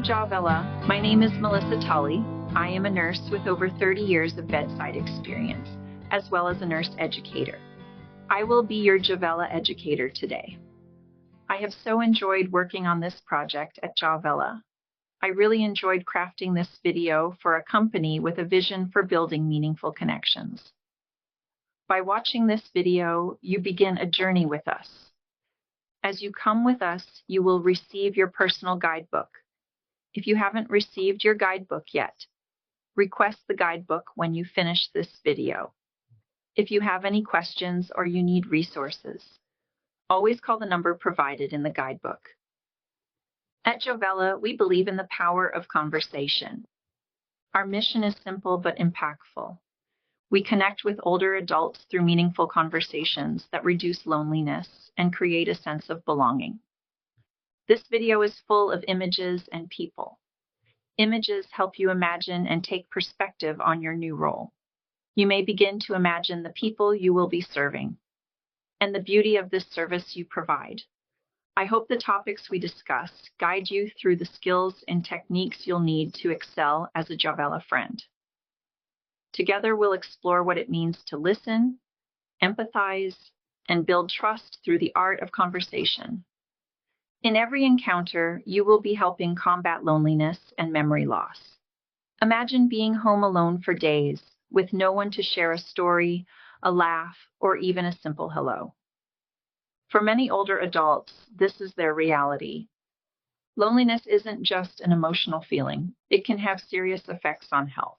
Javela. My name is Melissa Tully. I am a nurse with over 30 years of bedside experience, as well as a nurse educator. I will be your Javela educator today. I have so enjoyed working on this project at Javela. I really enjoyed crafting this video for a company with a vision for building meaningful connections. By watching this video, you begin a journey with us. As you come with us, you will receive your personal guidebook. If you haven't received your guidebook yet, request the guidebook when you finish this video. If you have any questions or you need resources, always call the number provided in the guidebook. At Javela, we believe in the power of conversation. Our mission is simple but impactful. We connect with older adults through meaningful conversations that reduce loneliness and create a sense of belonging. This video is full of images and people. Images help you imagine and take perspective on your new role. You may begin to imagine the people you will be serving and the beauty of this service you provide. I hope the topics we discuss guide you through the skills and techniques you'll need to excel as a Javela friend. Together, we'll explore what it means to listen, empathize, and build trust through the art of conversation. In every encounter, you will be helping combat loneliness and memory loss. Imagine being home alone for days with no one to share a story, a laugh, or even a simple hello. For many older adults, this is their reality. Loneliness isn't just an emotional feeling. It can have serious effects on health,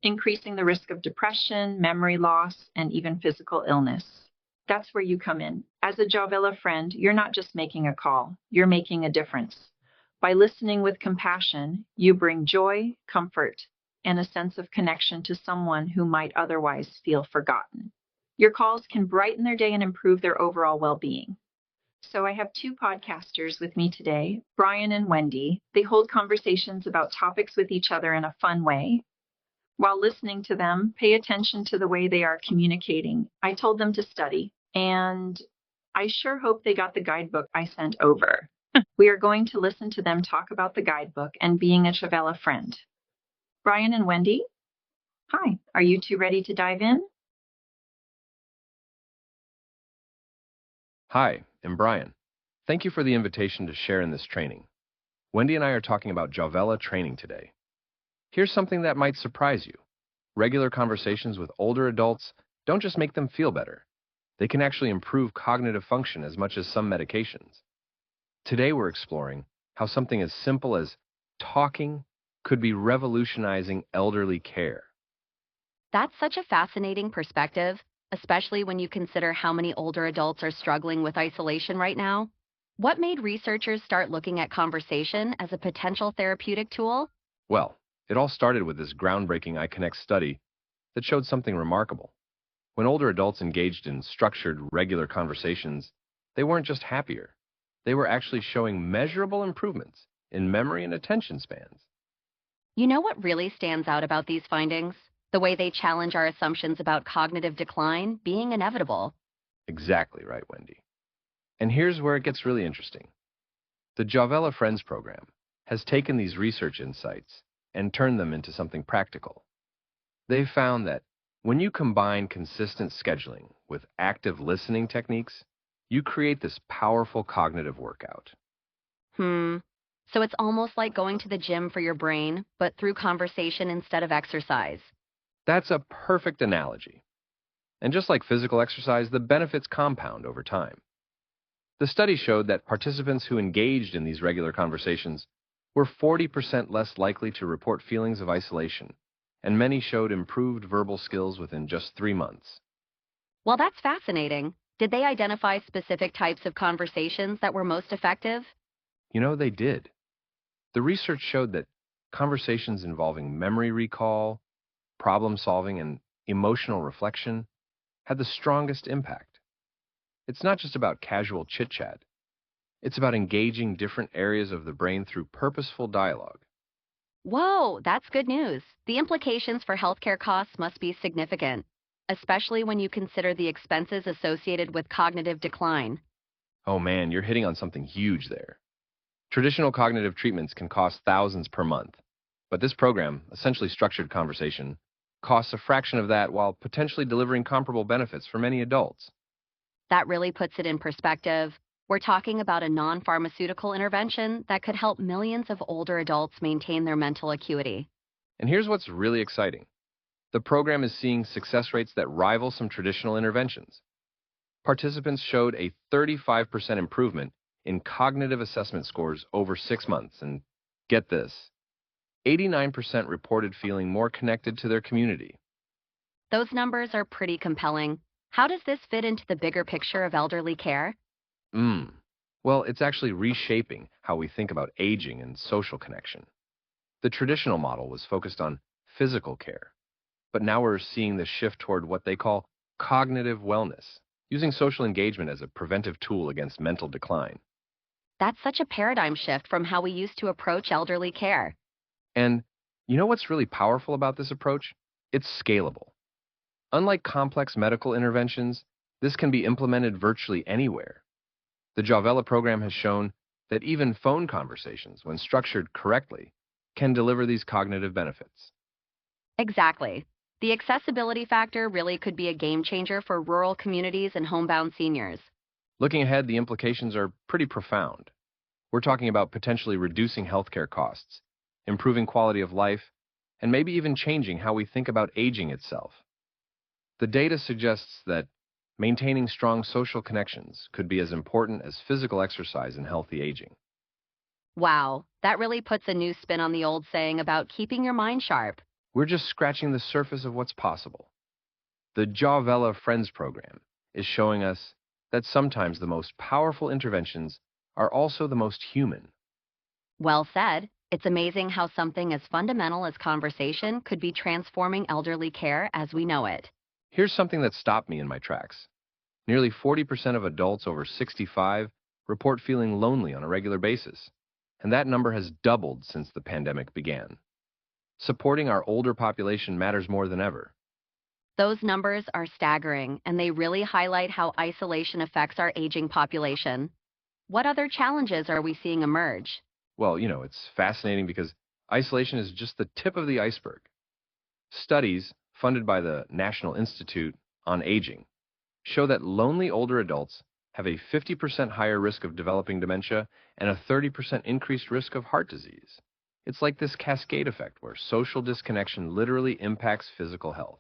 increasing the risk of depression, memory loss, and even physical illness. That's where you come in. As a Javela friend, you're not just making a call, you're making a difference. By listening with compassion, you bring joy, comfort, and a sense of connection to someone who might otherwise feel forgotten. Your calls can brighten their day and improve their overall well-being. So I have two podcasters with me today, Brian and Wendy. They hold conversations about topics with each other in a fun way. While listening to them, pay attention to the way they are communicating. I told them to study, and I sure hope they got the guidebook I sent over. We are going to listen to them talk about the guidebook and being a Javela friend. Brian and Wendy, hi. Are you two ready to dive in? Hi, I'm Brian. Thank you for the invitation to share in this training. Wendy and I are talking about Javela training today. Here's something that might surprise you. Regular conversations with older adults don't just make them feel better. They can actually improve cognitive function as much as some medications. Today we're exploring how something as simple as talking could be revolutionizing elderly care. That's such a fascinating perspective, especially when you consider how many older adults are struggling with isolation right now. What made researchers start looking at conversation as a potential therapeutic tool? Well, it all started with this groundbreaking iConnect study that showed something remarkable. When older adults engaged in structured, regular conversations, they weren't just happier. They were actually showing measurable improvements in memory and attention spans. You know what really stands out about these findings? The way they challenge our assumptions about cognitive decline being inevitable. Exactly right, Wendy. And here's where it gets really interesting. The Javela Friends program has taken these research insights and turned them into something practical. They've found that when you combine consistent scheduling with active listening techniques, you create this powerful cognitive workout. So it's almost like going to the gym for your brain, but through conversation instead of exercise. That's a perfect analogy. And just like physical exercise, the benefits compound over time. The study showed that participants who engaged in these regular conversations were 40% less likely to report feelings of isolation, and many showed improved verbal skills within just 3 months. Well, that's fascinating. Did they identify specific types of conversations that were most effective? You know, they did. The research showed that conversations involving memory recall, problem solving, and emotional reflection had the strongest impact. It's not just about casual chit-chat. It's about engaging different areas of the brain through purposeful dialogue. Whoa, that's good news. The implications for healthcare costs must be significant, especially when you consider the expenses associated with cognitive decline. Oh man, you're hitting on something huge there. Traditional cognitive treatments can cost thousands per month, but this program, essentially structured conversation, costs a fraction of that while potentially delivering comparable benefits for many adults. That really puts it in perspective. We're talking about a non-pharmaceutical intervention that could help millions of older adults maintain their mental acuity. And here's what's really exciting. The program is seeing success rates that rival some traditional interventions. Participants showed a 35% improvement in cognitive assessment scores over 6 months, and get this, 89% reported feeling more connected to their community. Those numbers are pretty compelling. How does this fit into the bigger picture of elderly care? Well, it's actually reshaping how we think about aging and social connection. The traditional model was focused on physical care, but now we're seeing the shift toward what they call cognitive wellness, using social engagement as a preventive tool against mental decline. That's such a paradigm shift from how we used to approach elderly care. And you know what's really powerful about this approach? It's scalable. Unlike complex medical interventions, this can be implemented virtually anywhere. The Javela program has shown that even phone conversations, when structured correctly, can deliver these cognitive benefits. Exactly. The accessibility factor really could be a game changer for rural communities and homebound seniors. Looking ahead, the implications are pretty profound. We're talking about potentially reducing healthcare costs, improving quality of life, and maybe even changing how we think about aging itself. The data suggests that maintaining strong social connections could be as important as physical exercise in healthy aging. Wow, that really puts a new spin on the old saying about keeping your mind sharp. We're just scratching the surface of what's possible. The Javela Friends program is showing us that sometimes the most powerful interventions are also the most human. Well said. It's amazing how something as fundamental as conversation could be transforming elderly care as we know it. Here's something that stopped me in my tracks. Nearly 40% of adults over 65 report feeling lonely on a regular basis, and that number has doubled since the pandemic began. Supporting our older population matters more than ever. Those numbers are staggering, and they really highlight how isolation affects our aging population. What other challenges are we seeing emerge? Well, it's fascinating because isolation is just the tip of the iceberg. Studies funded by the National Institute on Aging show that lonely older adults have a 50% higher risk of developing dementia and a 30% increased risk of heart disease. It's like this cascade effect where social disconnection literally impacts physical health.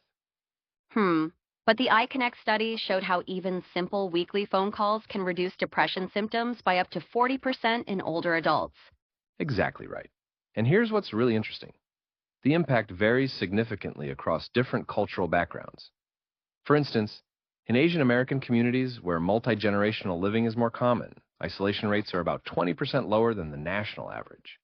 But the iConnect study showed how even simple weekly phone calls can reduce depression symptoms by up to 40% in older adults. Exactly right. And here's what's really interesting. The impact varies significantly across different cultural backgrounds. For instance, in Asian American communities where multi-generational living is more common, isolation rates are about 20% lower than the national average.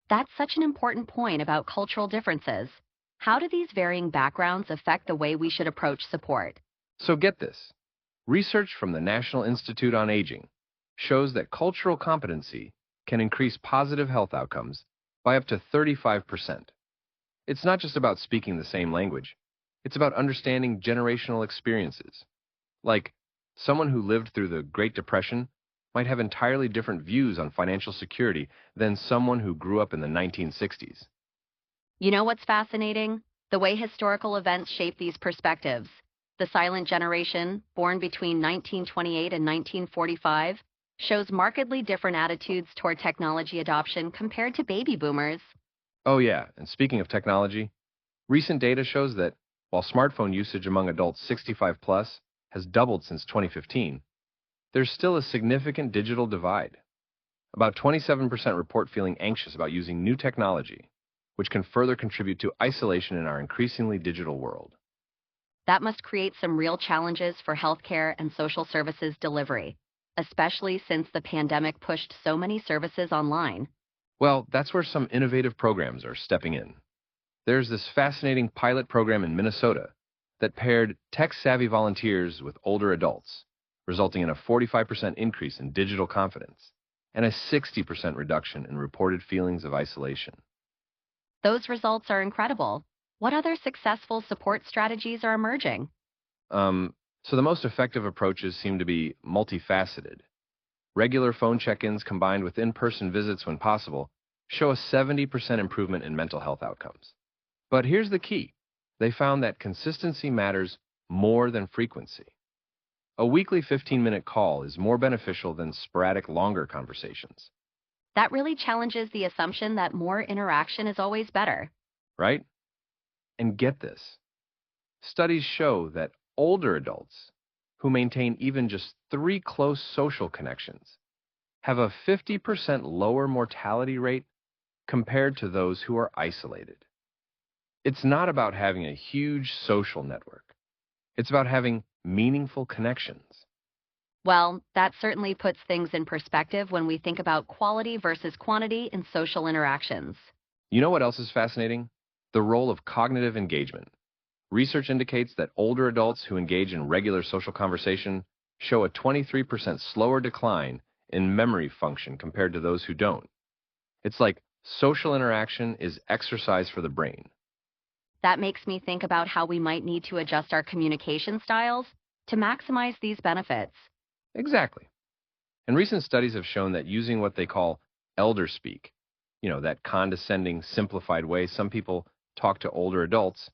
That's such an important point about cultural differences. How do these varying backgrounds affect the way we should approach support? So get this. Research from the National Institute on Aging shows that cultural competency can increase positive health outcomes by up to 35%. It's not just about speaking the same language. It's about understanding generational experiences. Like, someone who lived through the Great Depression might have entirely different views on financial security than someone who grew up in the 1960s. You know what's fascinating? The way historical events shape these perspectives. The silent generation, born between 1928 and 1945, shows markedly different attitudes toward technology adoption compared to baby boomers. Oh yeah, and speaking of technology, recent data shows that while smartphone usage among adults 65 plus has doubled since 2015, there's still a significant digital divide. About 27% report feeling anxious about using new technology, which can further contribute to isolation in our increasingly digital world. That must create some real challenges for healthcare and social services delivery, especially since the pandemic pushed so many services online. Well, that's where some innovative programs are stepping in. There's this fascinating pilot program in Minnesota that paired tech-savvy volunteers with older adults, resulting in a 45% increase in digital confidence and a 60% reduction in reported feelings of isolation. Those results are incredible. What other successful support strategies are emerging? So the most effective approaches seem to be multifaceted. Regular phone check-ins combined with in-person visits when possible show a 70% improvement in mental health outcomes. But here's the key. They found that consistency matters more than frequency. A weekly 15-minute call is more beneficial than sporadic longer conversations, That really challenges the assumption that more interaction is always better. right? And get this. Studies show that older adults who maintain even just 3 close social connections have a 50% lower mortality rate compared to those who are isolated. It's not about having a huge social network. It's about having meaningful connections. Well, that certainly puts things in perspective when we think about quality versus quantity in social interactions. You know what else is fascinating? The role of cognitive engagement. Research indicates that older adults who engage in regular social conversation show a 23% slower decline in memory function compared to those who don't. It's like social interaction is exercise for the brain. That makes me think about how we might need to adjust our communication styles to maximize these benefits. Exactly. And recent studies have shown that using what they call elder speak, that condescending, simplified way some people talk to older adults,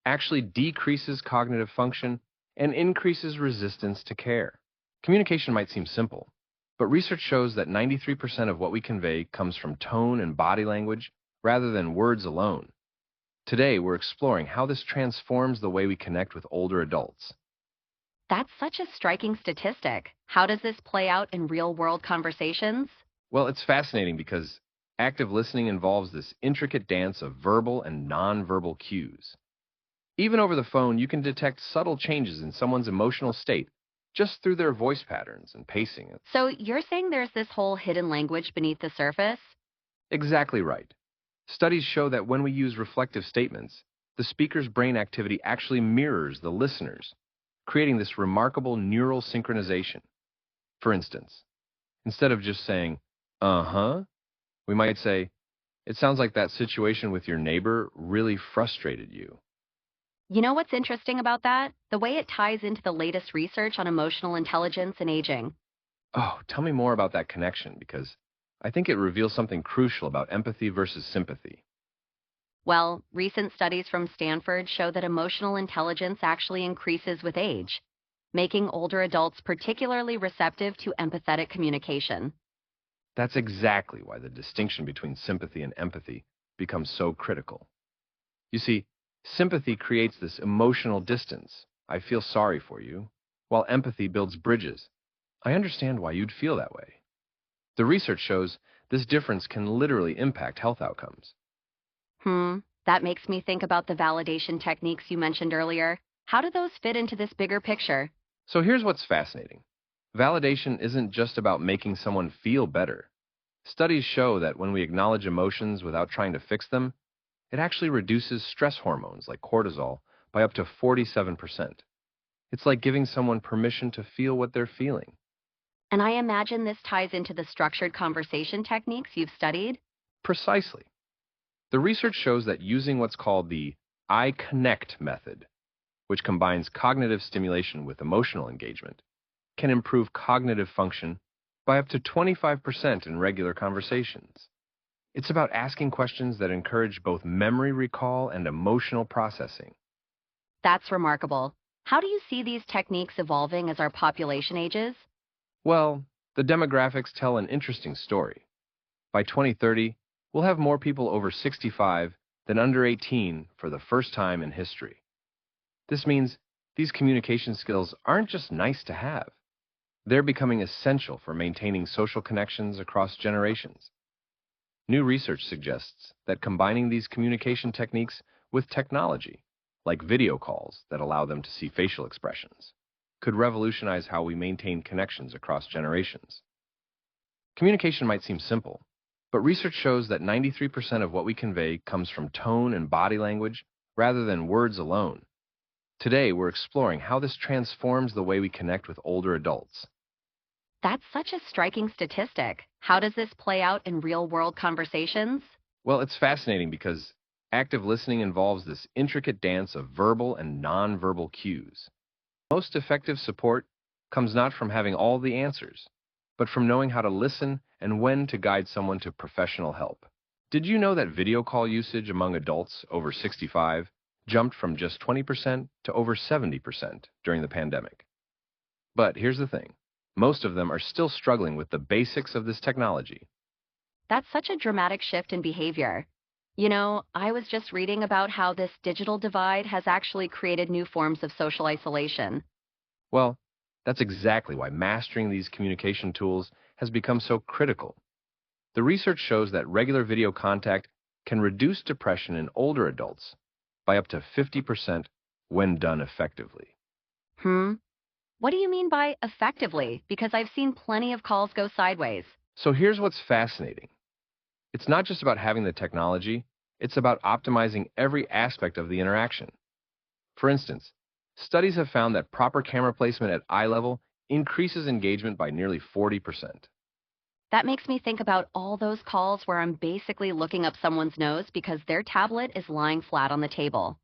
actually decreases cognitive function and increases resistance to care. Communication might seem simple, but research shows that 93% of what we convey comes from tone and body language rather than words alone. Today, we're exploring how this transforms the way we connect with older adults. That's such a striking statistic. How does this play out in real-world conversations? Well, it's fascinating because active listening involves this intricate dance of verbal and nonverbal cues. Even over the phone, you can detect subtle changes in someone's emotional state just through their voice patterns and pacing. So you're saying there's this whole hidden language beneath the surface? Exactly right. Studies show that when we use reflective statements, the speaker's brain activity actually mirrors the listener's, creating this remarkable neural synchronization. For instance, instead of just saying, uh-huh, we might say, it sounds like that situation with your neighbor really frustrated you. You know what's interesting about that? The way it ties into the latest research on emotional intelligence and aging. Oh, tell me more about that connection because I think it reveals something crucial about empathy versus sympathy. Well, recent studies from Stanford show that emotional intelligence actually increases with age, making older adults particularly receptive to empathetic communication. That's exactly why the distinction between sympathy and empathy becomes so critical. You see, sympathy creates this emotional distance. I feel sorry for you, while empathy builds bridges. I understand why you'd feel that way. The research shows this difference can literally impact health outcomes. That makes me think about the validation techniques you mentioned earlier. How do those fit into this bigger picture? So here's what's fascinating. Validation isn't just about making someone feel better. Studies show that when we acknowledge emotions without trying to fix them, it actually reduces stress hormones like cortisol by up to 47%. It's like giving someone permission to feel what they're feeling. And I imagine this ties into the structured conversation techniques you've studied. Precisely. The research shows that using what's called the I connect method, which combines cognitive stimulation with emotional engagement, can improve cognitive function by up to 25% in regular conversations. It's about asking questions that encourage both memory recall and emotional processing. That's remarkable. How do you see these techniques evolving as our population ages? Well, the demographics tell an interesting story. By 2030, we'll have more people over 65 than under 18 for the first time in history. This means these communication skills aren't just nice to have. They're becoming essential for maintaining social connections across generations. New research suggests that combining these communication techniques with technology, like video calls that allow them to see facial expressions, could revolutionize how we maintain connections across generations. Communication might seem simple, but research shows that 93% of what we convey comes from tone and body language rather than words alone. Today, we're exploring how this transforms the way we connect with older adults. That's such a striking statistic. How does this play out in real-world conversations? Well, it's fascinating because active listening involves this intricate dance of verbal and nonverbal cues. Most effective support comes not from having all the answers, but from knowing how to listen and when to guide someone to professional help. Did you know that video call usage among adults over 65 jumped from just 20% to over 70% during the pandemic? But here's the thing. Most of them are still struggling with the basics of this technology. That's such a dramatic shift in behavior. You know, I was just reading about how this digital divide has actually created new forms of social isolation. Well, that's exactly why mastering these communication tools has become so critical. The research shows that regular video contact can reduce depression in older adults by up to 50% when done effectively. What do you mean by effectively? Because I've seen plenty of calls go sideways. So here's what's fascinating. It's not just about having the technology, it's about optimizing every aspect of the interaction. For instance, studies have found that proper camera placement at eye level increases engagement by nearly 40%. That makes me think about all those calls where I'm basically looking up someone's nose because their tablet is lying flat on the table.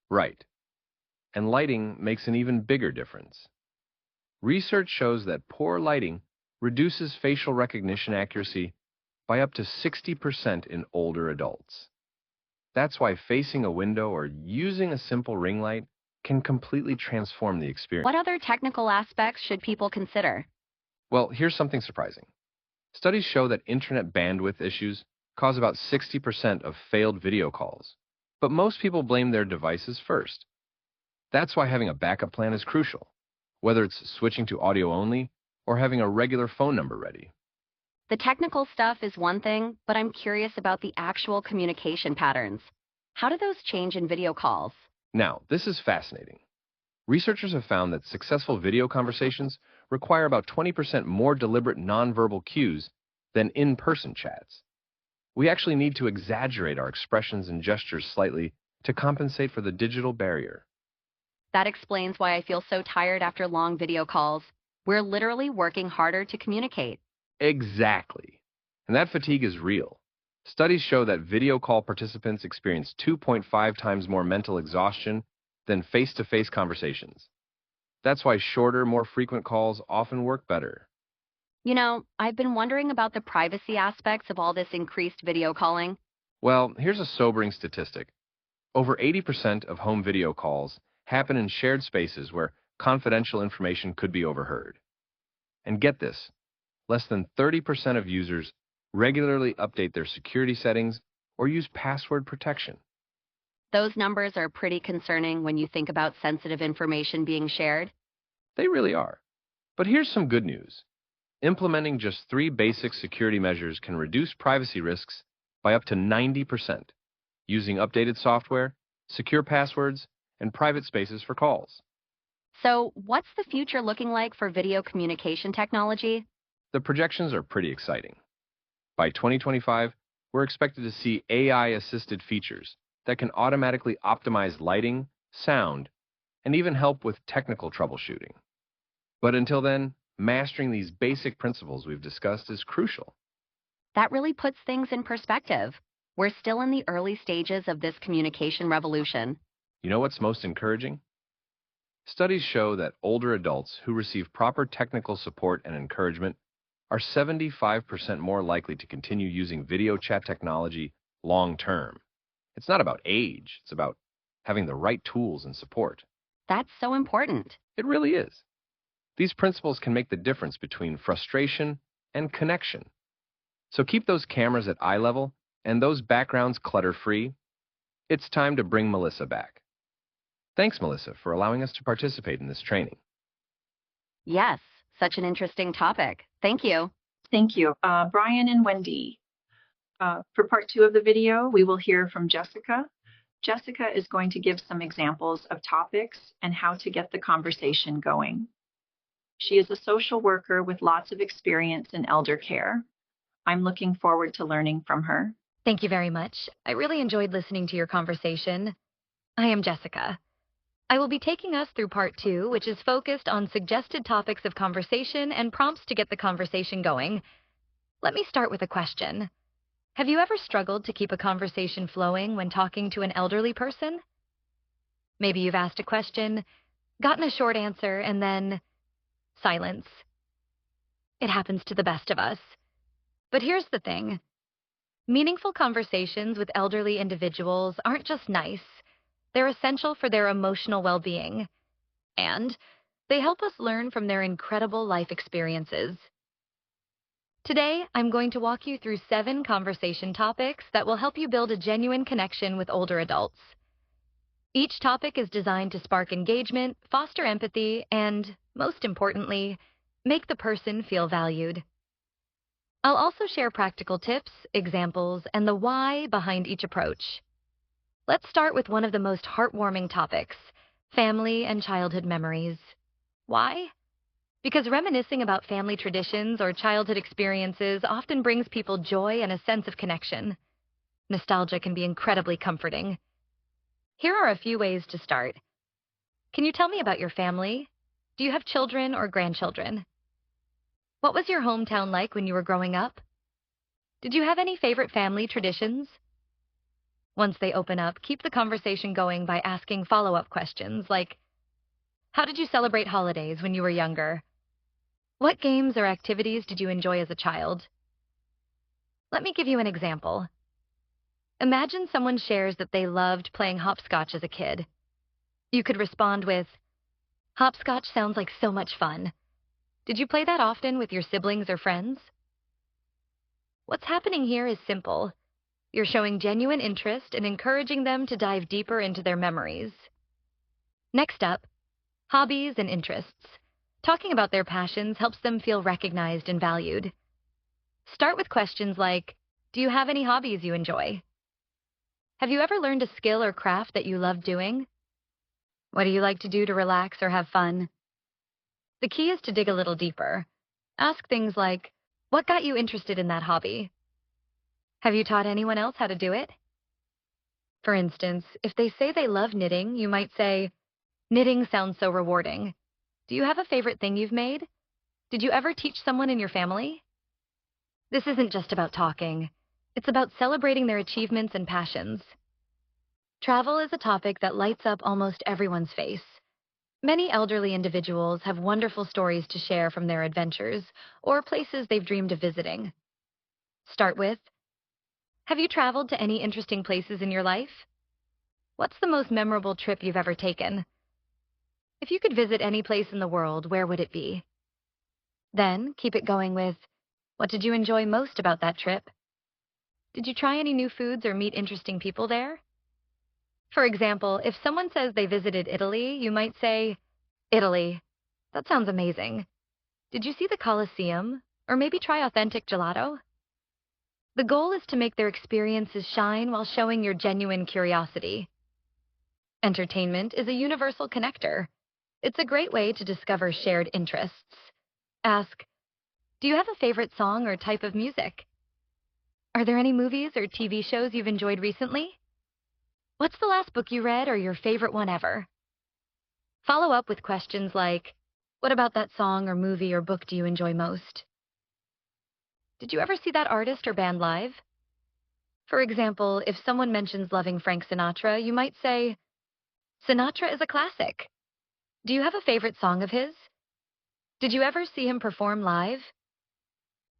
Right. And lighting makes an even bigger difference. Research shows that poor lighting reduces facial recognition accuracy by up to 60% in older adults. That's why facing a window or using a simple ring light can completely transform the experience. What other technical aspects should people consider? Well, here's something surprising. Studies show that internet bandwidth issues cause about 60% of failed video calls, but most people blame their devices first. That's why having a backup plan is crucial, whether it's switching to audio only or having a regular phone number ready. The technical stuff is one thing, but I'm curious about the actual communication patterns. How do those change in video calls? Now, this is fascinating. Researchers have found that successful video conversations require about 20% more deliberate nonverbal cues than in-person chats. We actually need to exaggerate our expressions and gestures slightly to compensate for the digital barrier. That explains why I feel so tired after long video calls. We're literally working harder to communicate. Exactly. And that fatigue is real. Studies show that video call participants experience 2.5 times more mental exhaustion than face-to-face conversations. That's why shorter, more frequent calls often work better. You know, I've been wondering about the privacy aspects of all this increased video calling. Well, here's a sobering statistic. Over 80% of home video calls happen in shared spaces where confidential information could be overheard. And get this, less than 30% of users regularly update their security settings or use password protection. Those numbers are pretty concerning when you think about sensitive information being shared. They really are. But here's some good news. Implementing just 3 basic security measures can reduce privacy risks by up to 90%, using updated software, secure passwords, and private spaces for calls. So, what's the future looking like for video communication technology? The projections are pretty exciting. By 2025, we're expected to see AI-assisted features that can automatically optimize lighting, sound, and even help with technical troubleshooting. But until then, mastering these basic principles we've discussed is crucial. That really puts things in perspective. We're still in the early stages of this communication revolution. You know what's most encouraging? Studies show that older adults who receive proper technical support and encouragement are 75% more likely to continue using video chat technology long term. It's not about age, it's about having the right tools and support. That's so important. It really is. These principles can make the difference between frustration and connection. So keep those cameras at eye level and those backgrounds clutter-free. It's time to bring Melissa back. Thanks, Melissa, for allowing us to participate in this training. Yes, such an interesting topic. Thank you. Thank you. Brian and Wendy. For part 2 of the video, we will hear from Jessica. Jessica is going to give some examples of topics and how to get the conversation going. She is a social worker with lots of experience in elder care. I'm looking forward to learning from her. Thank you very much. I really enjoyed listening to your conversation. I am Jessica. I will be taking us through part 2, which is focused on suggested topics of conversation and prompts to get the conversation going. Let me start with a question. Have you ever struggled to keep a conversation flowing when talking to an elderly person? Maybe you've asked a question, gotten a short answer, and then silence. It happens to the best of us. But here's the thing. Meaningful conversations with elderly individuals aren't just nice. They're essential for their emotional well-being. And they help us learn from their incredible life experiences. Today, I'm going to walk you through 7 conversation topics that will help you build a genuine connection with older adults. Each topic is designed to spark engagement, foster empathy, and, most importantly, make the person feel valued. I'll also share practical tips, examples, and the why behind each approach. Let's start with one of the most heartwarming topics, family and childhood memories. Why? Because reminiscing about family traditions or childhood experiences often brings people joy and a sense of connection. Nostalgia can be incredibly comforting. Here are a few ways to start. Can you tell me about your family? Do you have children or grandchildren? What was your hometown like when you were growing up? Did you have any favorite family traditions? Once they open up, keep the conversation going by asking follow-up questions like, how did you celebrate holidays when you were younger? What games or activities did you enjoy as a child? Let me give you an example. Imagine someone shares that they loved playing hopscotch as a kid. You could respond with, hopscotch sounds like so much fun. Did you play that often with your siblings or friends? What's happening here is simple. You're showing genuine interest and encouraging them to dive deeper into their memories. Next up, hobbies and interests. Talking about their passions helps them feel recognized and valued. Start with questions like, do you have any hobbies you enjoy? Have you ever learned a skill or craft that you love doing? What do you like to do to relax or have fun? The key is to dig a little deeper. Ask things like, what got you interested in that hobby? Have you taught anyone else how to do it? For instance, if they say they love knitting, you might say, knitting sounds so rewarding. Do you have a favorite thing you've made? Did you ever teach someone in your family? This isn't just about talking. It's about celebrating their achievements and passions. Travel is a topic that lights up almost everyone's face. Many elderly individuals have wonderful stories to share from their adventures or places they've dreamed of visiting. Start with, have you traveled to any interesting places in your life? What's the most memorable trip you've ever taken? If you could visit any place in the world, where would it be? Then, keep it going with, what did you enjoy most about that trip? Did you try any new foods or meet interesting people there? For example, if someone says they visited Italy, you might say, Italy. That sounds amazing. Did you see the Colosseum? Or maybe try authentic gelato? The goal is to make their experiences shine while showing your genuine curiosity. Entertainment is a universal connector. It's a great way to discover shared interests. Ask, do you have a favorite song or type of music? Are there any movies or TV shows you've enjoyed recently? What's the last book you read or your favorite one ever? Follow up with questions like, what about that song or movie or book do you enjoy most? Did you ever see that artist or band live? For example, if someone mentions loving Frank Sinatra, you might say, Sinatra is a classic. Do you have a favorite song of his? Did you ever see him perform live?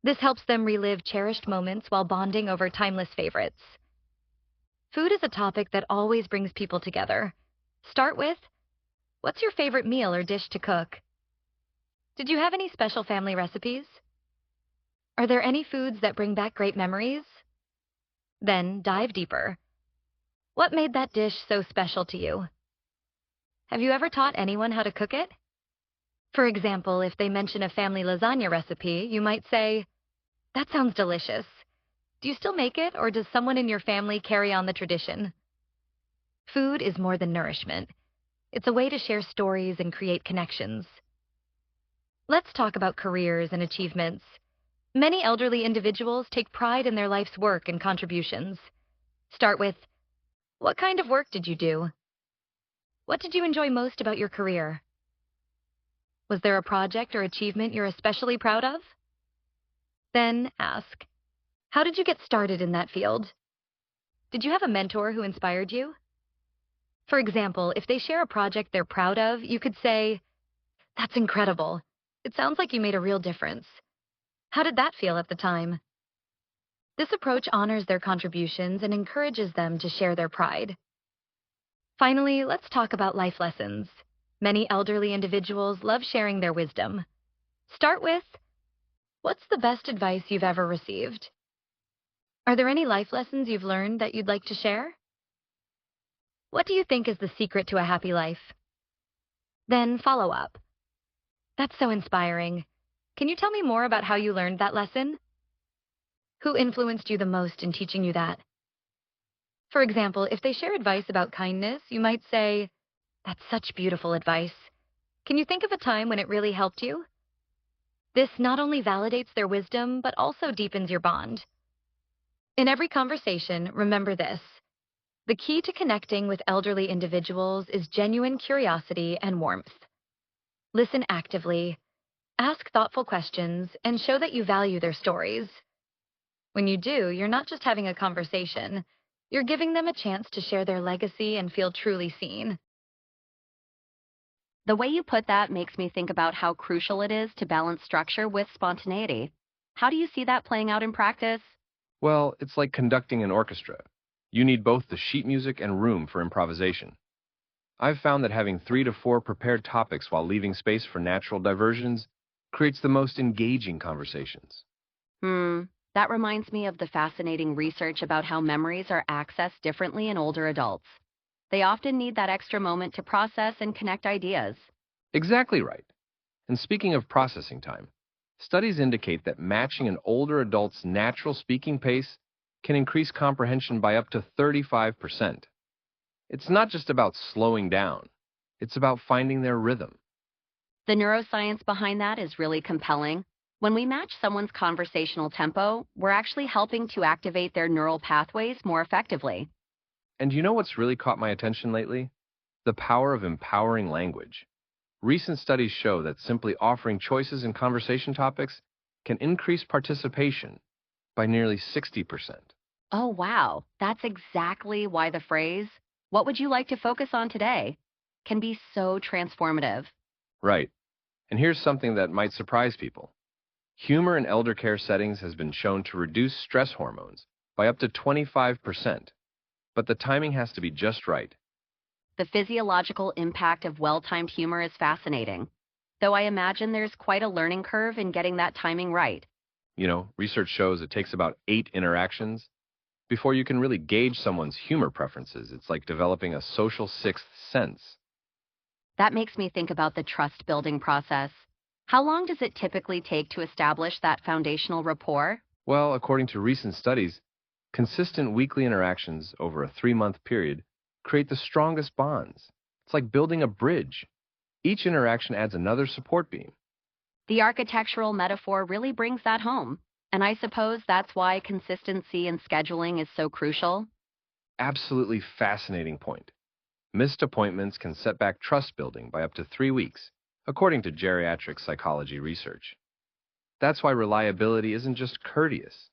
This helps them relive cherished moments while bonding over timeless favorites. Food is a topic that always brings people together. Start with, what's your favorite meal or dish to cook? Did you have any special family recipes? Are there any foods that bring back great memories? Then dive deeper. What made that dish so special to you? Have you ever taught anyone how to cook it? For example, if they mention a family lasagna recipe, you might say, that sounds delicious. Do you still make it, or does someone in your family carry on the tradition? Food is more than nourishment. It's a way to share stories and create connections. Let's talk about careers and achievements. Many elderly individuals take pride in their life's work and contributions. Start with, what kind of work did you do? What did you enjoy most about your career? Was there a project or achievement you're especially proud of? Then ask, how did you get started in that field? Did you have a mentor who inspired you? For example, if they share a project they're proud of, you could say, that's incredible. It sounds like you made a real difference. How did that feel at the time? This approach honors their contributions and encourages them to share their pride. Finally, let's talk about life lessons. Many elderly individuals love sharing their wisdom. Start with, what's the best advice you've ever received? Are there any life lessons you've learned that you'd like to share? What do you think is the secret to a happy life? Then follow up. That's so inspiring. Can you tell me more about how you learned that lesson? Who influenced you the most in teaching you that? For example, if they share advice about kindness, you might say, "That's such beautiful advice. Can you think of a time when it really helped you?" This not only validates their wisdom, but also deepens your bond. In every conversation, remember this. The key to connecting with elderly individuals is genuine curiosity and warmth. Listen actively, ask thoughtful questions, and show that you value their stories. When you do, you're not just having a conversation, you're giving them a chance to share their legacy and feel truly seen. The way you put that makes me think about how crucial it is to balance structure with spontaneity. How do you see that playing out in practice? Well, it's like conducting an orchestra. You need both the sheet music and room for improvisation. I've found that having 3 to 4 prepared topics while leaving space for natural diversions creates the most engaging conversations. That reminds me of the fascinating research about how memories are accessed differently in older adults. They often need that extra moment to process and connect ideas. Exactly right. And speaking of processing time, studies indicate that matching an older adult's natural speaking pace can increase comprehension by up to 35%. It's not just about slowing down, it's about finding their rhythm. The neuroscience behind that is really compelling. When we match someone's conversational tempo, we're actually helping to activate their neural pathways more effectively. And you know what's really caught my attention lately? The power of empowering language. Recent studies show that simply offering choices in conversation topics can increase participation by nearly 60%. Oh, wow. That's exactly why the phrase, "What would you like to focus on today?" can be so transformative. Right. And here's something that might surprise people. Humor in elder care settings has been shown to reduce stress hormones by up to 25%. But the timing has to be just right. The physiological impact of well-timed humor is fascinating, though I imagine there's quite a learning curve in getting that timing right. Research shows it takes about 8 interactions before you can really gauge someone's humor preferences. It's like developing a social sixth sense. That makes me think about the trust-building process. How long does it typically take to establish that foundational rapport? Well, according to recent studies, consistent weekly interactions over a 3-month period create the strongest bonds. It's like building a bridge. Each interaction adds another support beam. The architectural metaphor really brings that home. And I suppose that's why consistency in scheduling is so crucial. Absolutely fascinating point. Missed appointments can set back trust building by up to 3 weeks, according to geriatric psychology research. That's why reliability isn't just courteous,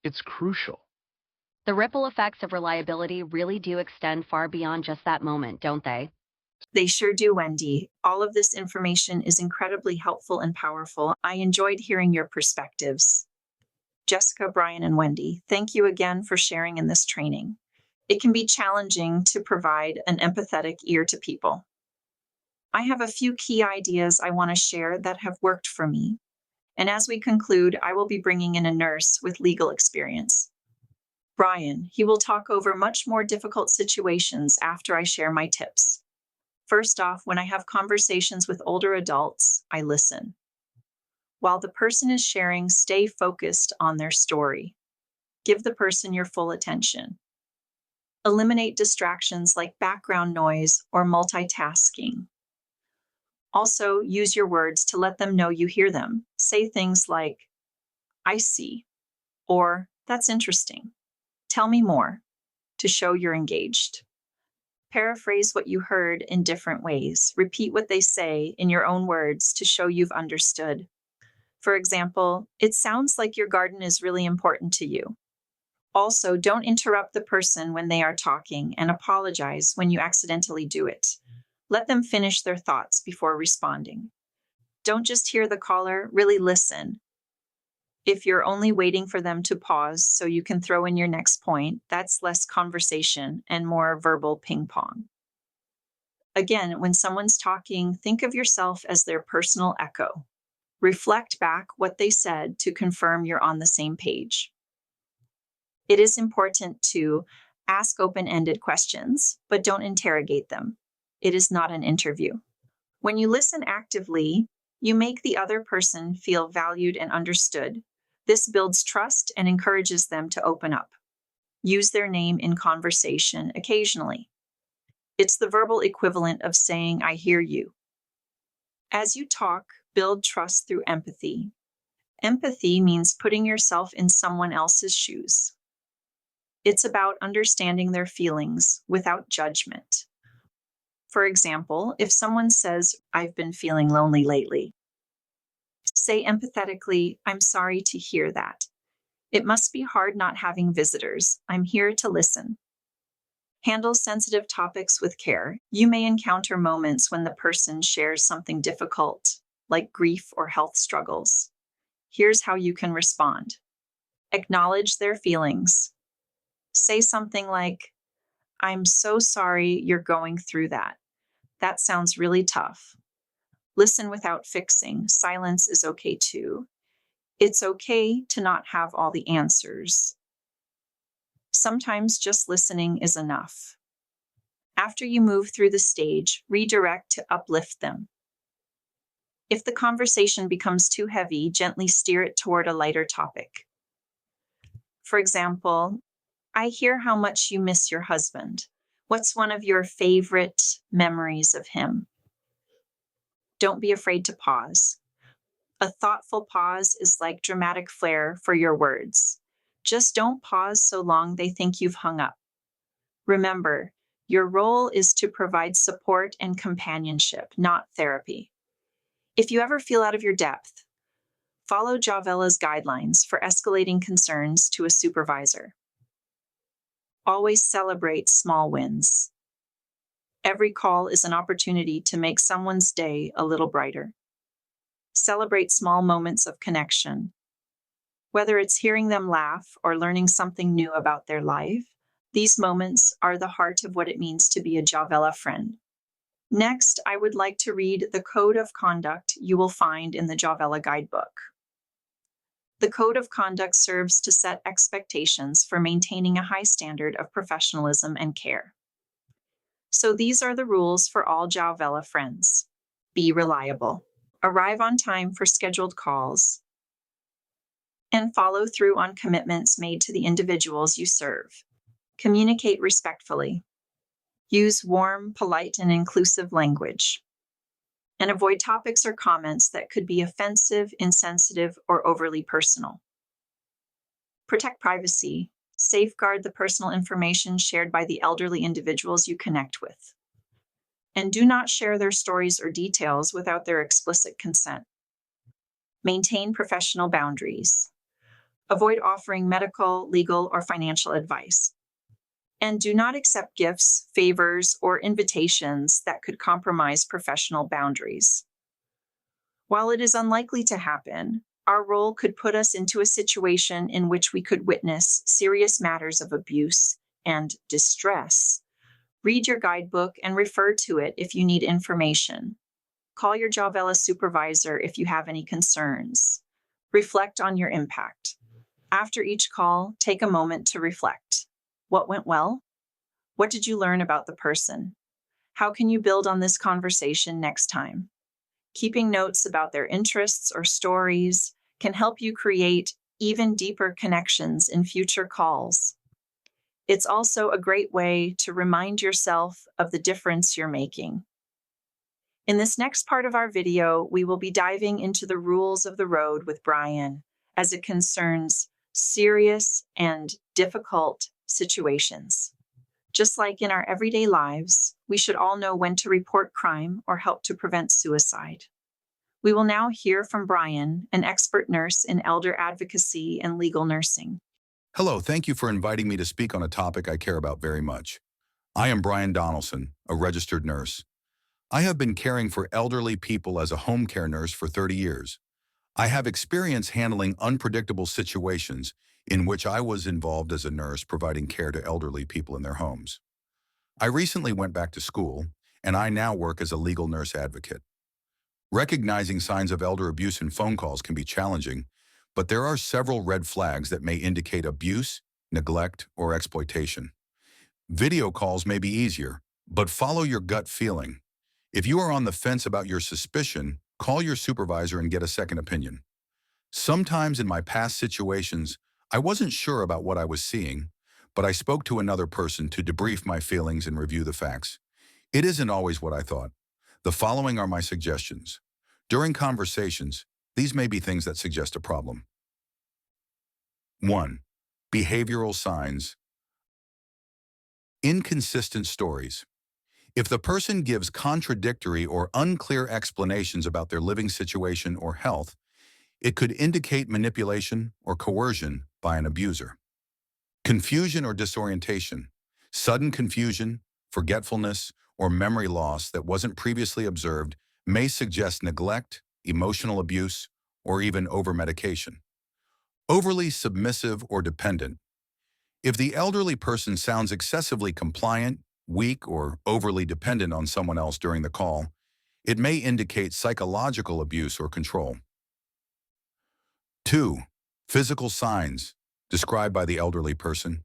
it's crucial. The ripple effects of reliability really do extend far beyond just that moment, don't they? They sure do, Wendy. All of this information is incredibly helpful and powerful. I enjoyed hearing your perspectives. Jessica, Brian, and Wendy, thank you again for sharing in this training. It can be challenging to provide an empathetic ear to people. I have a few key ideas I want to share that have worked for me. And as we conclude, I will be bringing in a nurse with legal experience. Brian, he will talk over much more difficult situations after I share my tips. First off, when I have conversations with older adults, I listen. While the person is sharing, stay focused on their story. Give the person your full attention. Eliminate distractions like background noise or multitasking. Also, use your words to let them know you hear them. Say things like, "I see," or "That's interesting. Tell me more," to show you're engaged. Paraphrase what you heard in different ways. Repeat what they say in your own words to show you've understood. For example, "It sounds like your garden is really important to you." Also, don't interrupt the person when they are talking and apologize when you accidentally do it. Let them finish their thoughts before responding. Don't just hear the caller, really listen. If you're only waiting for them to pause so you can throw in your next point, that's less conversation and more verbal ping pong. Again, when someone's talking, think of yourself as their personal echo. Reflect back what they said to confirm you're on the same page. It is important to ask open-ended questions, but don't interrogate them. It is not an interview. When you listen actively, you make the other person feel valued and understood. This builds trust and encourages them to open up. Use their name in conversation occasionally. It's the verbal equivalent of saying, "I hear you." As you talk, build trust through empathy. Empathy means putting yourself in someone else's shoes. It's about understanding their feelings without judgment. For example, if someone says, "I've been feeling lonely lately," say empathetically, "I'm sorry to hear that. It must be hard not having visitors. I'm here to listen." Handle sensitive topics with care. You may encounter moments when the person shares something difficult, like grief or health struggles. Here's how you can respond. Acknowledge their feelings. Say something like, "I'm so sorry you're going through that. That sounds really tough." Listen without fixing. Silence is okay too. It's okay to not have all the answers. Sometimes just listening is enough. After you move through the stage, redirect to uplift them. If the conversation becomes too heavy, gently steer it toward a lighter topic. For example, "I hear how much you miss your husband. What's one of your favorite memories of him?" Don't be afraid to pause. A thoughtful pause is like dramatic flair for your words. Just don't pause so long they think you've hung up. Remember, your role is to provide support and companionship, not therapy. If you ever feel out of your depth, follow Javela's guidelines for escalating concerns to a supervisor. Always celebrate small wins. Every call is an opportunity to make someone's day a little brighter. Celebrate small moments of connection. Whether it's hearing them laugh or learning something new about their life, these moments are the heart of what it means to be a Javela friend. Next, I would like to read the code of conduct you will find in the Javela guidebook. The code of conduct serves to set expectations for maintaining a high standard of professionalism and care. So these are the rules for all Javela friends. Be reliable. Arrive on time for scheduled calls. And follow through on commitments made to the individuals you serve. Communicate respectfully. Use warm, polite, and inclusive language. And avoid topics or comments that could be offensive, insensitive, or overly personal. Protect privacy. Safeguard the personal information shared by the elderly individuals you connect with. And do not share their stories or details without their explicit consent. Maintain professional boundaries. Avoid offering medical, legal, or financial advice. And do not accept gifts, favors, or invitations that could compromise professional boundaries. While it is unlikely to happen, our role could put us into a situation in which we could witness serious matters of abuse and distress. Read your guidebook and refer to it if you need information. Call your Javela supervisor if you have any concerns. Reflect on your impact. After each call, take a moment to reflect. What went well? What did you learn about the person? How can you build on this conversation next time? Keeping notes about their interests or stories can help you create even deeper connections in future calls. It's also a great way to remind yourself of the difference you're making. In this next part of our video, we will be diving into the rules of the road with Brian as it concerns serious and difficult situations. Just like in our everyday lives, we should all know when to report crime or help to prevent suicide. We will now hear from Brian, an expert nurse in elder advocacy and legal nursing. Hello, thank you for inviting me to speak on a topic I care about very much. I am Brian Donaldson, a registered nurse. I have been caring for elderly people as a home care nurse for 30 years. I have experience handling unpredictable situations in which I was involved as a nurse providing care to elderly people in their homes. I recently went back to school, and I now work as a legal nurse advocate. Recognizing signs of elder abuse in phone calls can be challenging, but there are several red flags that may indicate abuse, neglect, or exploitation. Video calls may be easier, but follow your gut feeling. If you are on the fence about your suspicion, call your supervisor and get a second opinion. Sometimes in my past situations, I wasn't sure about what I was seeing, but I spoke to another person to debrief my feelings and review the facts. It isn't always what I thought. The following are my suggestions. During conversations, these may be things that suggest a problem. 1. Behavioral signs. Inconsistent stories. If the person gives contradictory or unclear explanations about their living situation or health, it could indicate manipulation or coercion by an abuser. Confusion or disorientation. Sudden confusion, forgetfulness, or memory loss that wasn't previously observed may suggest neglect, emotional abuse, or even overmedication. Overly submissive or dependent. If the elderly person sounds excessively compliant, weak, or overly dependent on someone else during the call, it may indicate psychological abuse or control. 2. Physical signs described by the elderly person.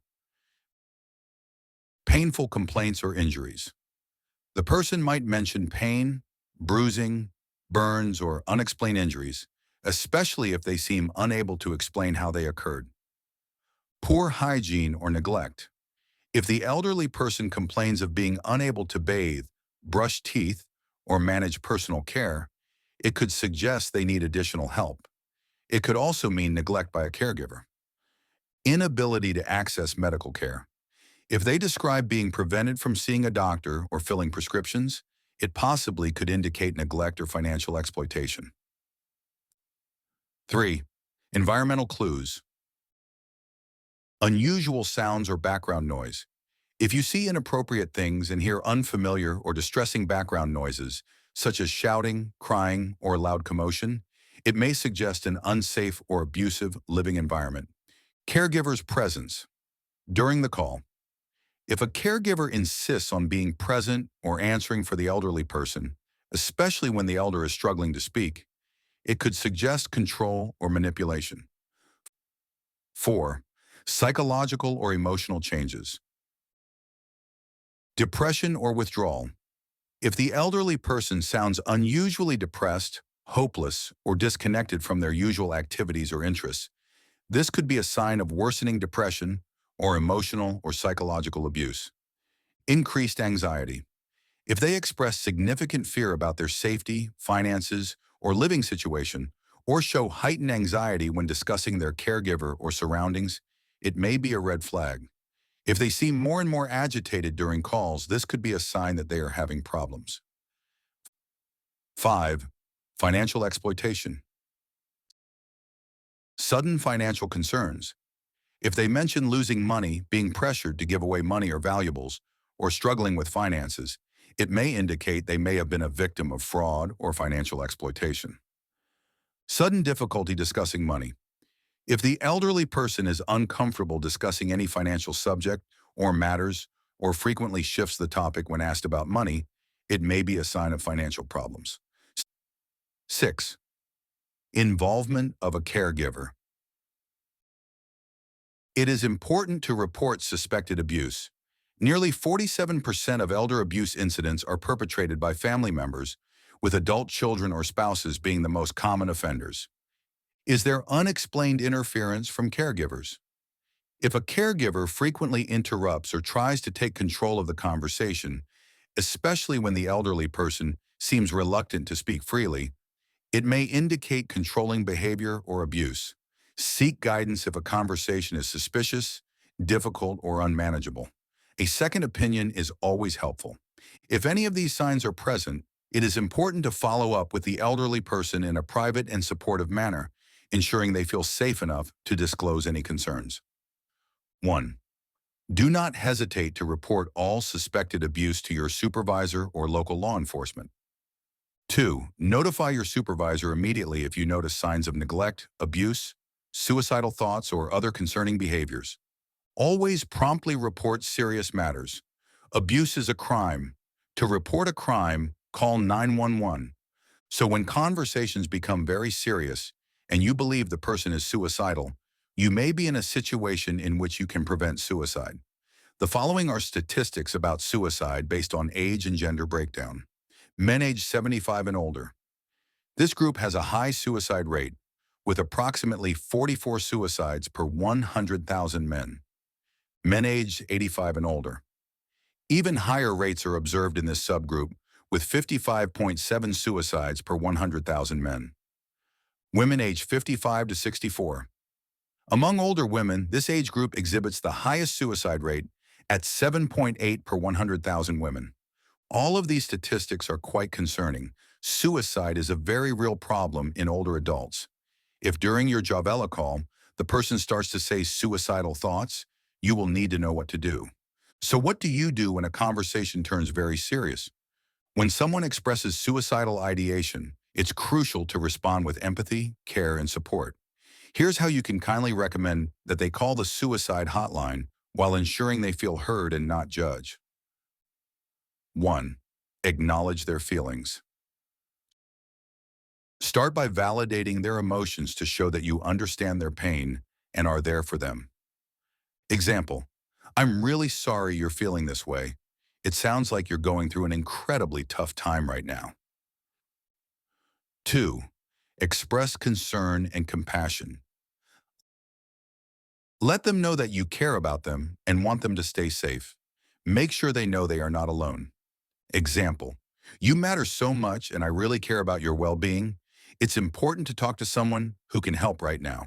Painful complaints or injuries. The person might mention pain, bruising, burns, or unexplained injuries, especially if they seem unable to explain how they occurred. Poor hygiene or neglect. If the elderly person complains of being unable to bathe, brush teeth, or manage personal care, it could suggest they need additional help. It could also mean neglect by a caregiver. Inability to access medical care. If they describe being prevented from seeing a doctor or filling prescriptions, it possibly could indicate neglect or financial exploitation. 3. Environmental clues. Unusual sounds or background noise. If you see inappropriate things and hear unfamiliar or distressing background noises, such as shouting, crying, or loud commotion, it may suggest an unsafe or abusive living environment. Caregiver's presence. During the call, if a caregiver insists on being present or answering for the elderly person, especially when the elder is struggling to speak, it could suggest control or manipulation. 4. Psychological or emotional changes. Depression or withdrawal. If the elderly person sounds unusually depressed, hopeless, or disconnected from their usual activities or interests, this could be a sign of worsening depression or emotional or psychological abuse. Increased anxiety. If they express significant fear about their safety, finances, or living situation, or show heightened anxiety when discussing their caregiver or surroundings, it may be a red flag. If they seem more and more agitated during calls, this could be a sign that they are having problems. 5. Financial exploitation. Sudden financial concerns. If they mention losing money, being pressured to give away money or valuables, or struggling with finances, it may indicate they may have been a victim of fraud or financial exploitation. Sudden difficulty discussing money. If the elderly person is uncomfortable discussing any financial subject or matters, or frequently shifts the topic when asked about money, it may be a sign of financial problems. 6. Involvement of a caregiver. It is important to report suspected abuse. Nearly 47% of elder abuse incidents are perpetrated by family members, with adult children or spouses being the most common offenders. Is there unexplained interference from caregivers? If a caregiver frequently interrupts or tries to take control of the conversation, especially when the elderly person seems reluctant to speak freely, it may indicate controlling behavior or abuse. Seek guidance if a conversation is suspicious, difficult, or unmanageable. A second opinion is always helpful. If any of these signs are present, it is important to follow up with the elderly person in a private and supportive manner, ensuring they feel safe enough to disclose any concerns. 1. Do not hesitate to report all suspected abuse to your supervisor or local law enforcement. 2. Notify your supervisor immediately if you notice signs of neglect, abuse, suicidal thoughts, or other concerning behaviors. Always promptly report serious matters. Abuse is a crime. To report a crime, call 911. So when conversations become very serious and you believe the person is suicidal, you may be in a situation in which you can prevent suicide. The following are statistics about suicide based on age and gender breakdown. Men aged 75 and older. This group has a high suicide rate, with approximately 44 suicides per 100,000 men. Men aged 85 and older. Even higher rates are observed in this subgroup, with 55.7 suicides per 100,000 men. Women aged 55 to 64. Among older women, this age group exhibits the highest suicide rate at 7.8 per 100,000 women. All of these statistics are quite concerning. Suicide is a very real problem in older adults. If during your Javela call, the person starts to say suicidal thoughts, you will need to know what to do. So what do you do when a conversation turns very serious? When someone expresses suicidal ideation, it's crucial to respond with empathy, care, and support. Here's how you can kindly recommend that they call the suicide hotline while ensuring they feel heard and not judged. 1. Acknowledge their feelings. Start by validating their emotions to show that you understand their pain and are there for them. Example: I'm really sorry you're feeling this way. It sounds like you're going through an incredibly tough time right now. 2. Express concern and compassion. Let them know that you care about them and want them to stay safe. Make sure they know they are not alone. Example: you matter so much and I really care about your well-being. It's important to talk to someone who can help right now.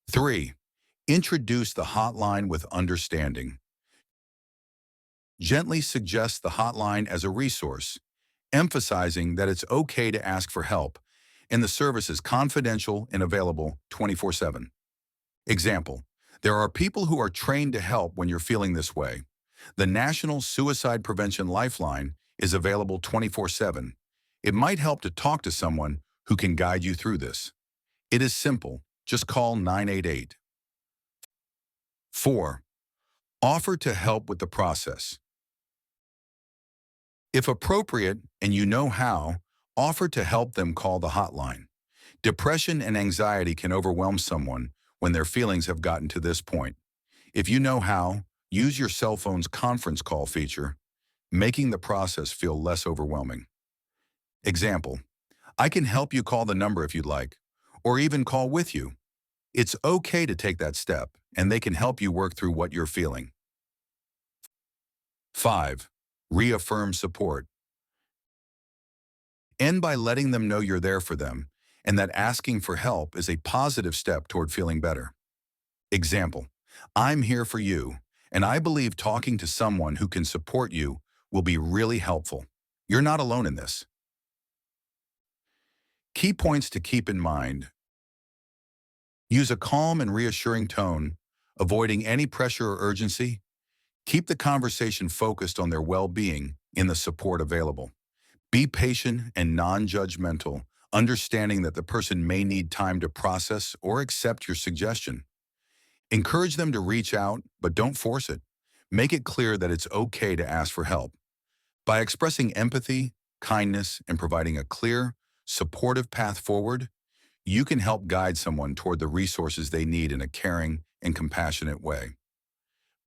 3. Introduce the hotline with understanding. Gently suggest the hotline as a resource, emphasizing that it's okay to ask for help and the service is confidential and available 24/7. Example: there are people who are trained to help when you're feeling this way. The National Suicide Prevention Lifeline is available 24/7. It might help to talk to someone who can guide you through this. It is simple. Just call 988. 4. Offer to help with the process. If appropriate and you know how, offer to help them call the hotline. Depression and anxiety can overwhelm someone when their feelings have gotten to this point. If you know how, use your cell phone's conference call feature, making the process feel less overwhelming. Example: I can help you call the number if you'd like, or even call with you. It's okay to take that step, and they can help you work through what you're feeling. 5. Reaffirm support. End by letting them know you're there for them and that asking for help is a positive step toward feeling better. Example: I'm here for you, and I believe talking to someone who can support you will be really helpful. You're not alone in this. Key points to keep in mind. Use a calm and reassuring tone, avoiding any pressure or urgency. Keep the conversation focused on their well-being and the support available. Be patient and non-judgmental, understanding that the person may need time to process or accept your suggestion. Encourage them to reach out, but don't force it. Make it clear that it's okay to ask for help. By expressing empathy, kindness, and providing a clear, supportive path forward, you can help guide someone toward the resources they need in a caring and compassionate way.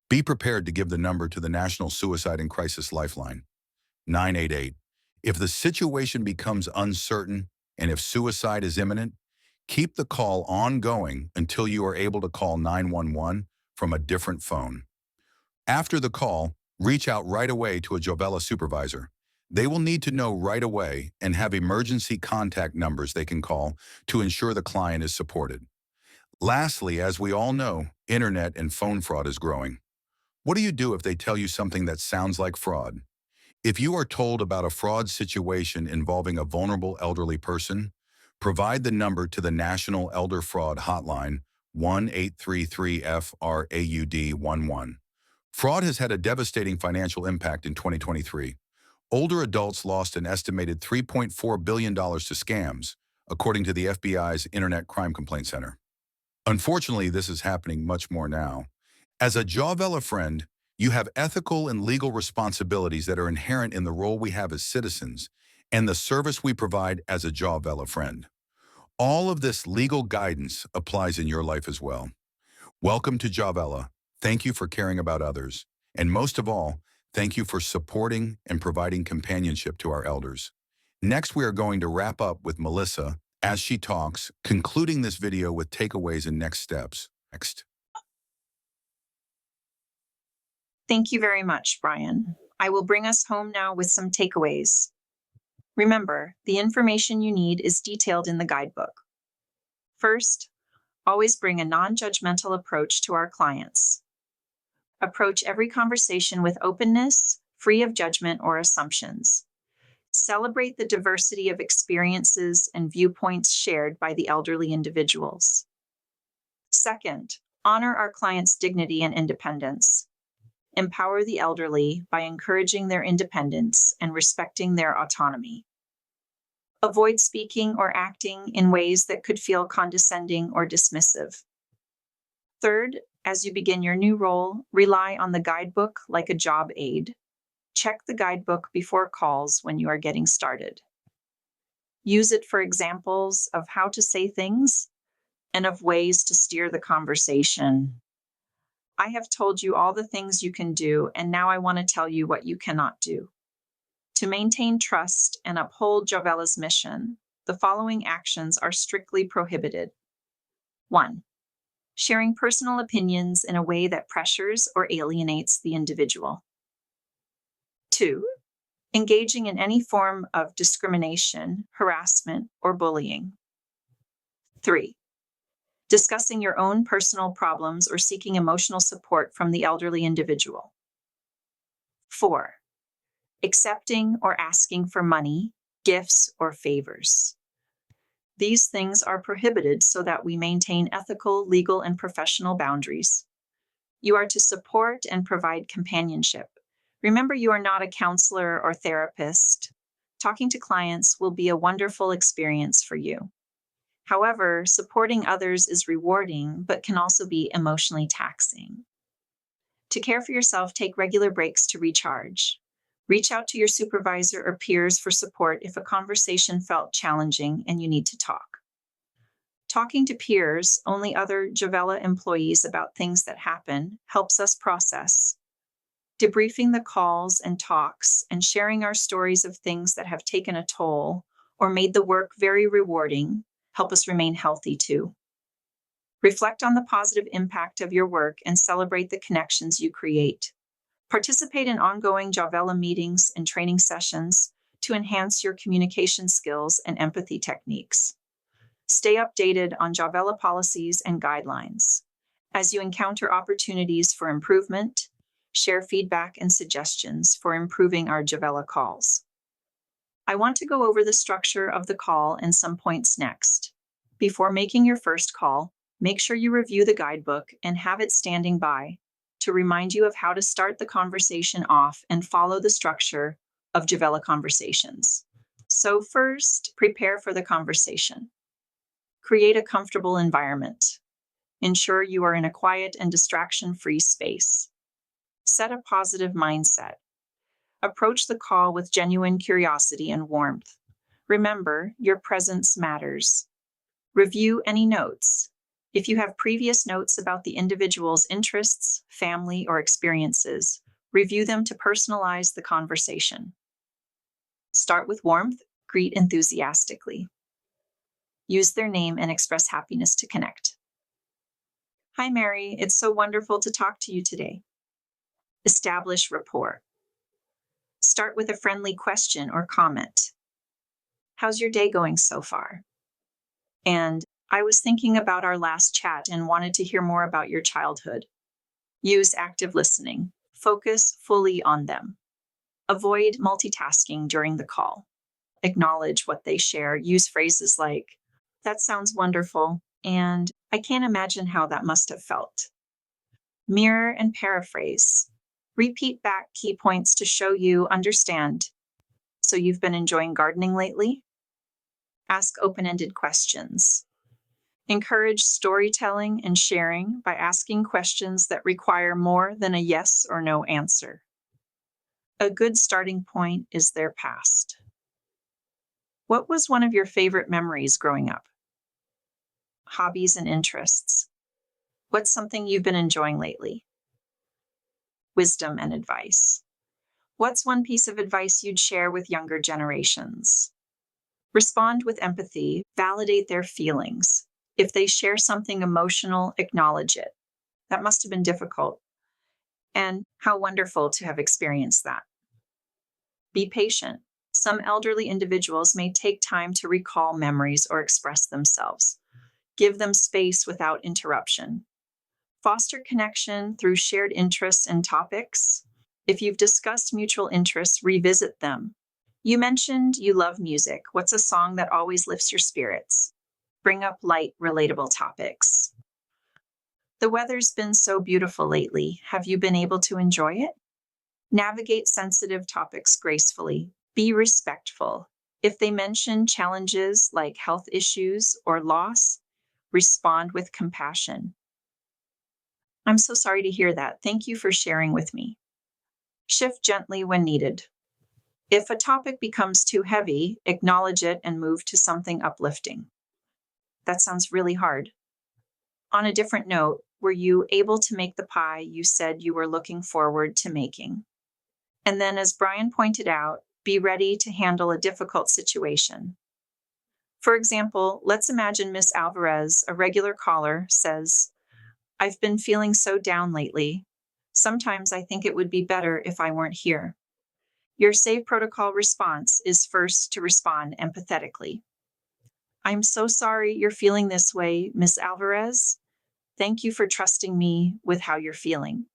Be prepared to give the number to the National Suicide and Crisis Lifeline, 988. If the situation becomes uncertain and if suicide is imminent, keep the call ongoing until you are able to call 911 from a different phone. After the call, reach out right away to a Javela supervisor. They will need to know right away and have emergency contact numbers they can call to ensure the client is supported. Lastly, as we all know, internet and phone fraud is growing. What do you do if they tell you something that sounds like fraud? If you are told about a fraud situation involving a vulnerable elderly person, provide the number to the National Elder Fraud Hotline, 1-833-FRAUD-11. Fraud has had a devastating financial impact in 2023. Older adults lost an estimated $3.4 billion to scams, according to the FBI's Internet Crime Complaint Center. Unfortunately, this is happening much more now. As a Javela Friend, you have ethical and legal responsibilities that are inherent in the role we have as citizens and the service we provide as a Javela Friend. All of this legal guidance applies in your life as well. Welcome to Javela. Thank you for caring about others. And most of all, thank you for supporting and providing companionship to our elders. Next, we are going to wrap up with Melissa as she talks, concluding this video with takeaways and next steps. Next. Thank you very much, Brian. I will bring us home now with some takeaways. Remember, the information you need is detailed in the guidebook. First, always bring a non-judgmental approach to our clients. Approach every conversation with openness, free of judgment or assumptions. Celebrate the diversity of experiences and viewpoints shared by the elderly individuals. Second, honor our clients' dignity and independence. Empower the elderly by encouraging their independence and respecting their autonomy. Avoid speaking or acting in ways that could feel condescending or dismissive. Third, as you begin your new role, rely on the guidebook like a job aid. Check the guidebook before calls when you are getting started. Use it for examples of how to say things and of ways to steer the conversation. I have told you all the things you can do, and now I want to tell you what you cannot do. To maintain trust and uphold Javela's mission, the following actions are strictly prohibited. 1. Sharing personal opinions in a way that pressures or alienates the individual. 2. Engaging in any form of discrimination, harassment, or bullying. 3. Discussing your own personal problems or seeking emotional support from the elderly individual. 4. Accepting or asking for money, gifts, or favors. These things are prohibited so that we maintain ethical, legal, and professional boundaries. You are to support and provide companionship. Remember, you are not a counselor or therapist. Talking to clients will be a wonderful experience for you. However, supporting others is rewarding, but can also be emotionally taxing. To care for yourself, take regular breaks to recharge. Reach out to your supervisor or peers for support if a conversation felt challenging and you need to talk. Talking to peers, only other Javela employees, about things that happen helps us process. Debriefing the calls and talks and sharing our stories of things that have taken a toll or made the work very rewarding help us remain healthy too. Reflect on the positive impact of your work and celebrate the connections you create. Participate in ongoing Javela meetings and training sessions to enhance your communication skills and empathy techniques. Stay updated on Javela policies and guidelines. As you encounter opportunities for improvement, share feedback and suggestions for improving our Javela calls. I want to go over the structure of the call and some points next. Before making your first call, make sure you review the guidebook and have it standing by to remind you of how to start the conversation off and follow the structure of Javela conversations. So first, prepare for the conversation. Create a comfortable environment. Ensure you are in a quiet and distraction-free space. Set a positive mindset. Approach the call with genuine curiosity and warmth. Remember, your presence matters. Review any notes. If you have previous notes about the individual's interests, family, or experiences, review them to personalize the conversation. Start with warmth, greet enthusiastically. Use their name and express happiness to connect. Hi, Mary. It's so wonderful to talk to you today. Establish rapport. Start with a friendly question or comment. How's your day going so far? And I was thinking about our last chat and wanted to hear more about your childhood. Use active listening. Focus fully on them. Avoid multitasking during the call. Acknowledge what they share. Use phrases like, "That sounds wonderful," and "I can't imagine how that must have felt." Mirror and paraphrase. Repeat back key points to show you understand So you've been enjoying gardening lately? Ask open-ended questions. Encourage storytelling and sharing by asking questions that require more than a yes or no answer. A good starting point is their past. What was one of your favorite memories growing up? Hobbies and interests. What's something you've been enjoying lately? Wisdom and advice. What's one piece of advice you'd share with younger generations? Respond with empathy, validate their feelings. If they share something emotional, acknowledge it. That must have been difficult. And how wonderful to have experienced that. Be patient. Some elderly individuals may take time to recall memories or express themselves. Give them space without interruption. Foster connection through shared interests and topics. If you've discussed mutual interests, revisit them. You mentioned you love music. What's a song that always lifts your spirits? Bring up light, relatable topics. The weather's been so beautiful lately. Have you been able to enjoy it? Navigate sensitive topics gracefully. Be respectful. If they mention challenges like health issues or loss, respond with compassion. I'm so sorry to hear that. Thank you for sharing with me. Shift gently when needed. If a topic becomes too heavy, acknowledge it and move to something uplifting. That sounds really hard. On a different note, were you able to make the pie you said you were looking forward to making? And then, as Brian pointed out, be ready to handle a difficult situation. For example, let's imagine Miss Alvarez, a regular caller, says, "I've been feeling so down lately. Sometimes I think it would be better if I weren't here." Your SAVE protocol response is first to respond empathetically. "I'm so sorry you're feeling this way, Miss Alvarez. Thank you for trusting me with how you're feeling."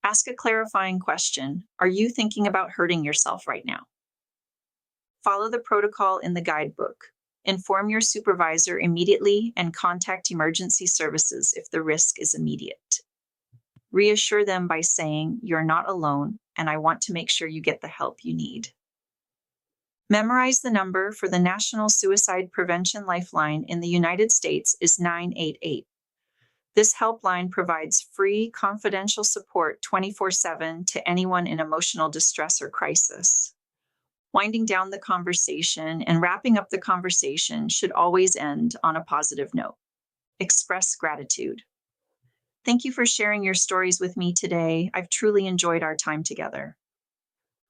Ask a clarifying question. Are you thinking about hurting yourself right now? Follow the protocol in the guidebook. Inform your supervisor immediately and contact emergency services if the risk is immediate. Reassure them by saying, "You're not alone, and I want to make sure you get the help you need." Memorize the number for the National Suicide Prevention Lifeline in the United States is 988. This helpline provides free, confidential support 24/7 to anyone in emotional distress or crisis. Winding down the conversation and wrapping up the conversation should always end on a positive note. Express gratitude. Thank you for sharing your stories with me today. I've truly enjoyed our time together.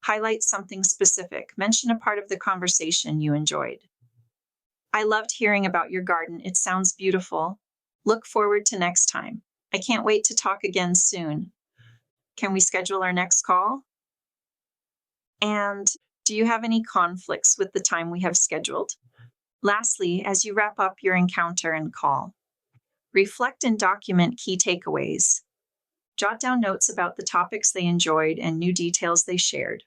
Highlight something specific. Mention a part of the conversation you enjoyed. I loved hearing about your garden. It sounds beautiful. Look forward to next time. I can't wait to talk again soon. Can we schedule our next call? And do you have any conflicts with the time we have scheduled? Lastly, as you wrap up your encounter and call, reflect and document key takeaways. Jot down notes about the topics they enjoyed and new details they shared.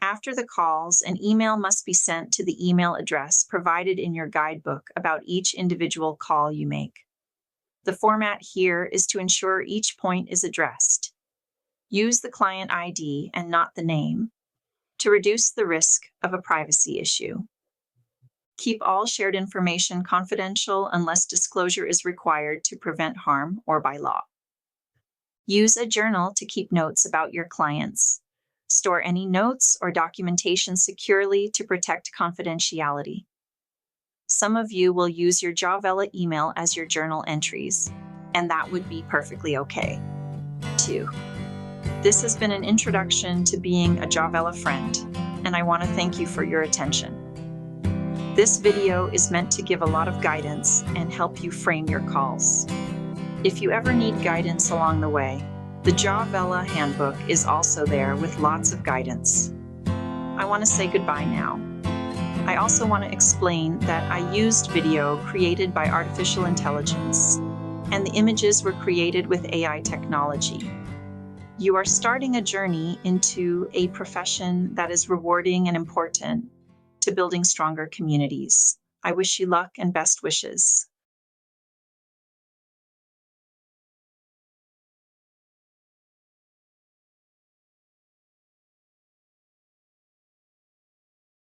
After the calls, an email must be sent to the email address provided in your guidebook about each individual call you make. The format here is to ensure each point is addressed. Use the client ID and not the name to reduce the risk of a privacy issue. Keep all shared information confidential unless disclosure is required to prevent harm or by law. Use a journal to keep notes about your clients. Store any notes or documentation securely to protect confidentiality. Some of you will use your Javela email as your journal entries, and that would be perfectly okay, too. This has been an introduction to being a Javela friend, and I want to thank you for your attention. This video is meant to give a lot of guidance and help you frame your calls. If you ever need guidance along the way, the Javela Handbook is also there with lots of guidance. I want to say goodbye now. I also want to explain that I used video created by artificial intelligence, and the images were created with AI technology. You are starting a journey into a profession that is rewarding and important to building stronger communities. I wish you luck and best wishes.